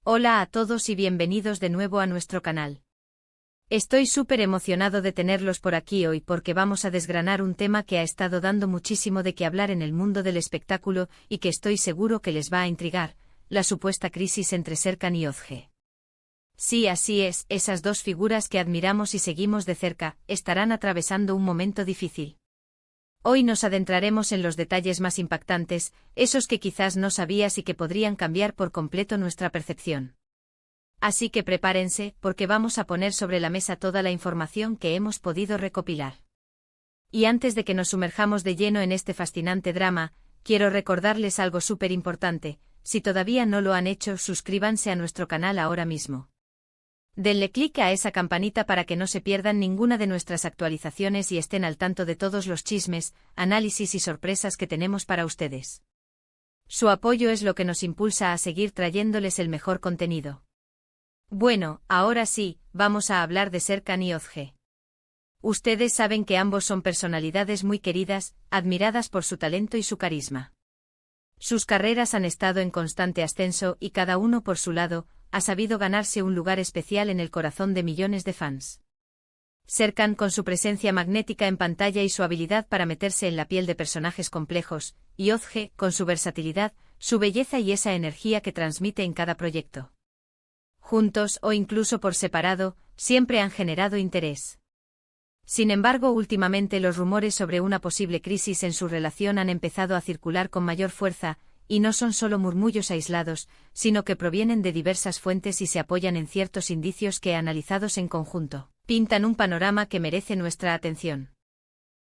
Hola a todos y bienvenidos de nuevo a nuestro canal. Estoy súper emocionado de tenerlos por aquí hoy porque vamos a desgranar un tema que ha estado dando muchísimo de qué hablar en el mundo del espectáculo y que estoy seguro que les va a intrigar, la supuesta crisis entre Serkan y Özge. Sí, así es, esas dos figuras que admiramos y seguimos de cerca, estarán atravesando un momento difícil. Hoy nos adentraremos en los detalles más impactantes, esos que quizás no sabías y que podrían cambiar por completo nuestra percepción. Así que prepárense, porque vamos a poner sobre la mesa toda la información que hemos podido recopilar. Y antes de que nos sumerjamos de lleno en este fascinante drama, quiero recordarles algo súper importante: si todavía no lo han hecho, suscríbanse a nuestro canal ahora mismo. Denle clic a esa campanita para que no se pierdan ninguna de nuestras actualizaciones y estén al tanto de todos los chismes, análisis y sorpresas que tenemos para ustedes. Su apoyo es lo que nos impulsa a seguir trayéndoles el mejor contenido. Bueno, ahora sí, vamos a hablar de Serkan y Özge. Ustedes saben que ambos son personalidades muy queridas, admiradas por su talento y su carisma. Sus carreras han estado en constante ascenso y cada uno por su lado ha sabido ganarse un lugar especial en el corazón de millones de fans. Serkan con su presencia magnética en pantalla y su habilidad para meterse en la piel de personajes complejos, y Özge con su versatilidad, su belleza y esa energía que transmite en cada proyecto. Juntos o incluso por separado, siempre han generado interés. Sin embargo, últimamente los rumores sobre una posible crisis en su relación han empezado a circular con mayor fuerza, y no son solo murmullos aislados, sino que provienen de diversas fuentes y se apoyan en ciertos indicios que, analizados en conjunto, pintan un panorama que merece nuestra atención.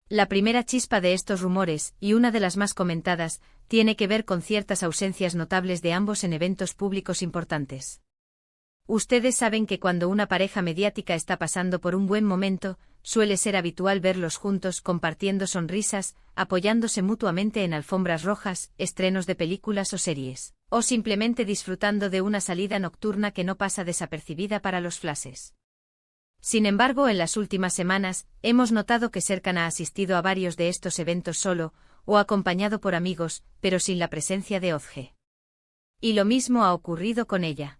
La primera chispa de estos rumores, y una de las más comentadas, tiene que ver con ciertas ausencias notables de ambos en eventos públicos importantes. Ustedes saben que cuando una pareja mediática está pasando por un buen momento, suele ser habitual verlos juntos compartiendo sonrisas, apoyándose mutuamente en alfombras rojas, estrenos de películas o series, o simplemente disfrutando de una salida nocturna que no pasa desapercibida para los flashes. Sin embargo, en las últimas semanas, hemos notado que Serkan ha asistido a varios de estos eventos solo, o acompañado por amigos, pero sin la presencia de Özge. Y lo mismo ha ocurrido con ella.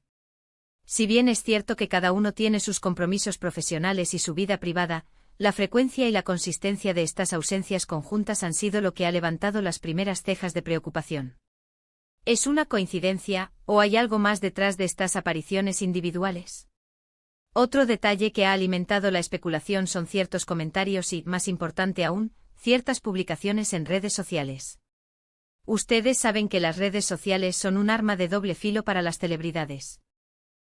Si bien es cierto que cada uno tiene sus compromisos profesionales y su vida privada, la frecuencia y la consistencia de estas ausencias conjuntas han sido lo que ha levantado las primeras cejas de preocupación. ¿Es una coincidencia, o hay algo más detrás de estas apariciones individuales? Otro detalle que ha alimentado la especulación son ciertos comentarios y, más importante aún, ciertas publicaciones en redes sociales. Ustedes saben que las redes sociales son un arma de doble filo para las celebridades.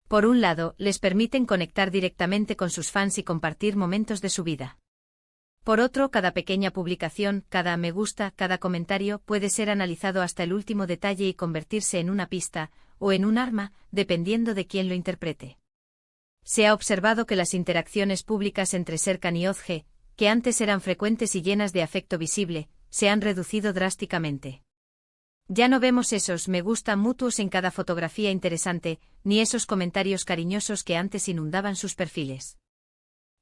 Por un lado, les permiten conectar directamente con sus fans y compartir momentos de su vida. Por otro, cada pequeña publicación, cada me gusta, cada comentario puede ser analizado hasta el último detalle y convertirse en una pista, o en un arma, dependiendo de quién lo interprete. Se ha observado que las interacciones públicas entre Serkan y Özge, que antes eran frecuentes y llenas de afecto visible, se han reducido drásticamente. Ya no vemos esos me gusta mutuos en cada fotografía interesante, ni esos comentarios cariñosos que antes inundaban sus perfiles.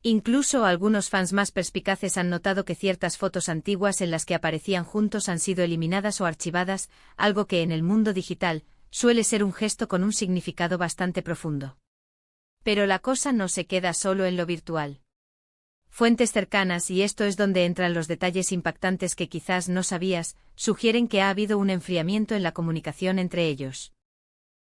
Incluso algunos fans más perspicaces han notado que ciertas fotos antiguas en las que aparecían juntos han sido eliminadas o archivadas, algo que en el mundo digital suele ser un gesto con un significado bastante profundo. Pero la cosa no se queda solo en lo virtual. Fuentes cercanas, y esto es donde entran los detalles impactantes que quizás no sabías, sugieren que ha habido un enfriamiento en la comunicación entre ellos.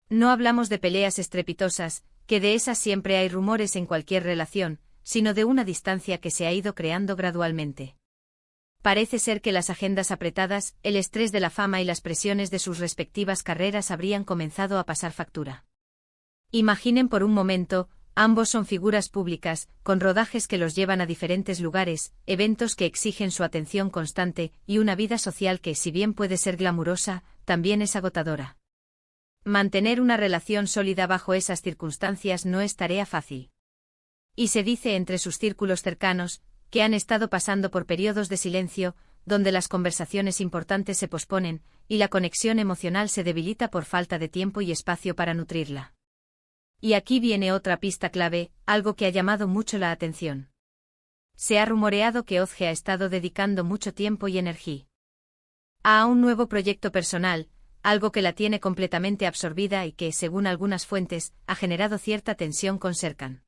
No hablamos de peleas estrepitosas, que de esas siempre hay rumores en cualquier relación, sino de una distancia que se ha ido creando gradualmente. Parece ser que las agendas apretadas, el estrés de la fama y las presiones de sus respectivas carreras habrían comenzado a pasar factura. Imaginen por un momento, ambos son figuras públicas, con rodajes que los llevan a diferentes lugares, eventos que exigen su atención constante, y una vida social que, si bien puede ser glamurosa, también es agotadora. Mantener una relación sólida bajo esas circunstancias no es tarea fácil. Y se dice entre sus círculos cercanos, que han estado pasando por periodos de silencio, donde las conversaciones importantes se posponen, y la conexión emocional se debilita por falta de tiempo y espacio para nutrirla. Y aquí viene otra pista clave, algo que ha llamado mucho la atención. Se ha rumoreado que Özge ha estado dedicando mucho tiempo y energía a un nuevo proyecto personal, algo que la tiene completamente absorbida y que, según algunas fuentes, ha generado cierta tensión con Serkan.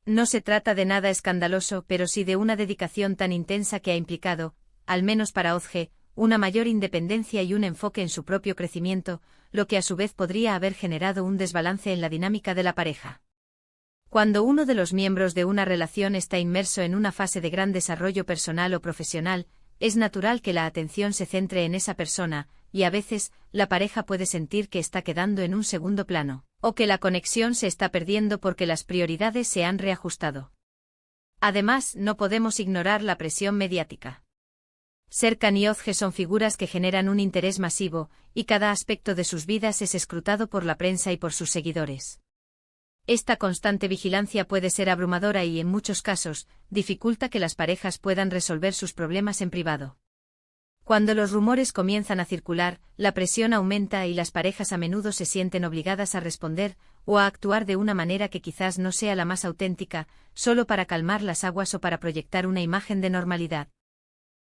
No se trata de nada escandaloso, pero sí de una dedicación tan intensa que ha implicado, al menos para Özge, una mayor independencia y un enfoque en su propio crecimiento, lo que a su vez podría haber generado un desbalance en la dinámica de la pareja. Cuando uno de los miembros de una relación está inmerso en una fase de gran desarrollo personal o profesional, es natural que la atención se centre en esa persona, y a veces, la pareja puede sentir que está quedando en un segundo plano, o que la conexión se está perdiendo porque las prioridades se han reajustado. Además, no podemos ignorar la presión mediática. Serkan y Özge son figuras que generan un interés masivo, y cada aspecto de sus vidas es escrutado por la prensa y por sus seguidores. Esta constante vigilancia puede ser abrumadora y, en muchos casos, dificulta que las parejas puedan resolver sus problemas en privado. Cuando los rumores comienzan a circular, la presión aumenta y las parejas a menudo se sienten obligadas a responder o a actuar de una manera que quizás no sea la más auténtica, solo para calmar las aguas o para proyectar una imagen de normalidad.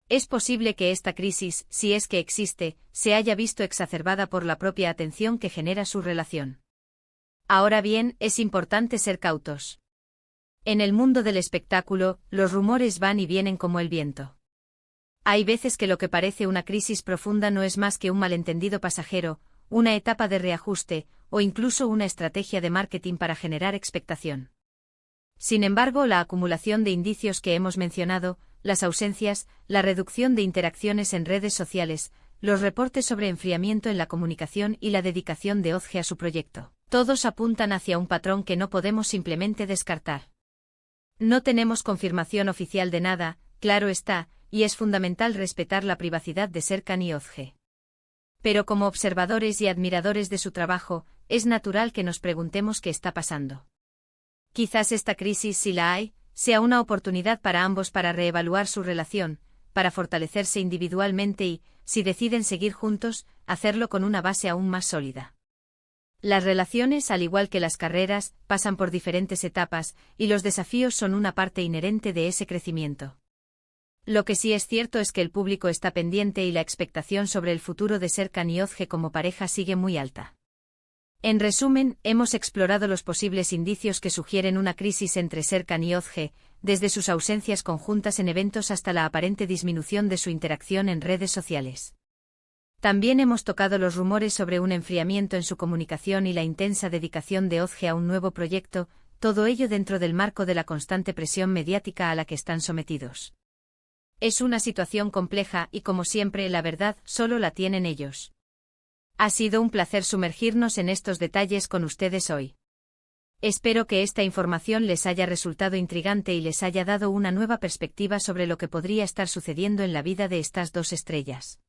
Es posible que esta crisis, si es que existe, se haya visto exacerbada por la propia atención que genera su relación. Ahora bien, es importante ser cautos. En el mundo del espectáculo, los rumores van y vienen como el viento. Hay veces que lo que parece una crisis profunda no es más que un malentendido pasajero, una etapa de reajuste, o incluso una estrategia de marketing para generar expectación. Sin embargo, la acumulación de indicios que hemos mencionado, las ausencias, la reducción de interacciones en redes sociales, los reportes sobre enfriamiento en la comunicación y la dedicación de Özge a su proyecto, todos apuntan hacia un patrón que no podemos simplemente descartar. No tenemos confirmación oficial de nada, claro está, y es fundamental respetar la privacidad de Serkan y Özge. Pero como observadores y admiradores de su trabajo, es natural que nos preguntemos qué está pasando. Quizás esta crisis, si la hay, sea una oportunidad para ambos para reevaluar su relación, para fortalecerse individualmente y, si deciden seguir juntos, hacerlo con una base aún más sólida. Las relaciones, al igual que las carreras, pasan por diferentes etapas, y los desafíos son una parte inherente de ese crecimiento. Lo que sí es cierto es que el público está pendiente y la expectación sobre el futuro de Serkan y Özge como pareja sigue muy alta. En resumen, hemos explorado los posibles indicios que sugieren una crisis entre Serkan y Özge, desde sus ausencias conjuntas en eventos hasta la aparente disminución de su interacción en redes sociales. También hemos tocado los rumores sobre un enfriamiento en su comunicación y la intensa dedicación de Özge a un nuevo proyecto, todo ello dentro del marco de la constante presión mediática a la que están sometidos. Es una situación compleja y, como siempre, la verdad solo la tienen ellos. Ha sido un placer sumergirnos en estos detalles con ustedes hoy. Espero que esta información les haya resultado intrigante y les haya dado una nueva perspectiva sobre lo que podría estar sucediendo en la vida de estas dos estrellas.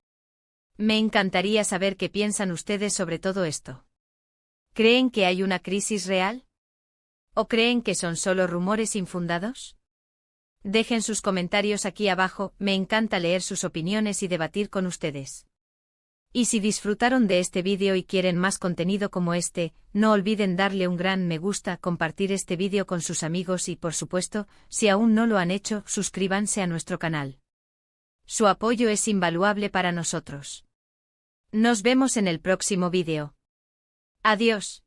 Me encantaría saber qué piensan ustedes sobre todo esto. ¿Creen que hay una crisis real? ¿O creen que son solo rumores infundados? Dejen sus comentarios aquí abajo, me encanta leer sus opiniones y debatir con ustedes. Y si disfrutaron de este vídeo y quieren más contenido como este, no olviden darle un gran me gusta, compartir este vídeo con sus amigos y, por supuesto, si aún no lo han hecho, suscríbanse a nuestro canal. Su apoyo es invaluable para nosotros. Nos vemos en el próximo vídeo. Adiós.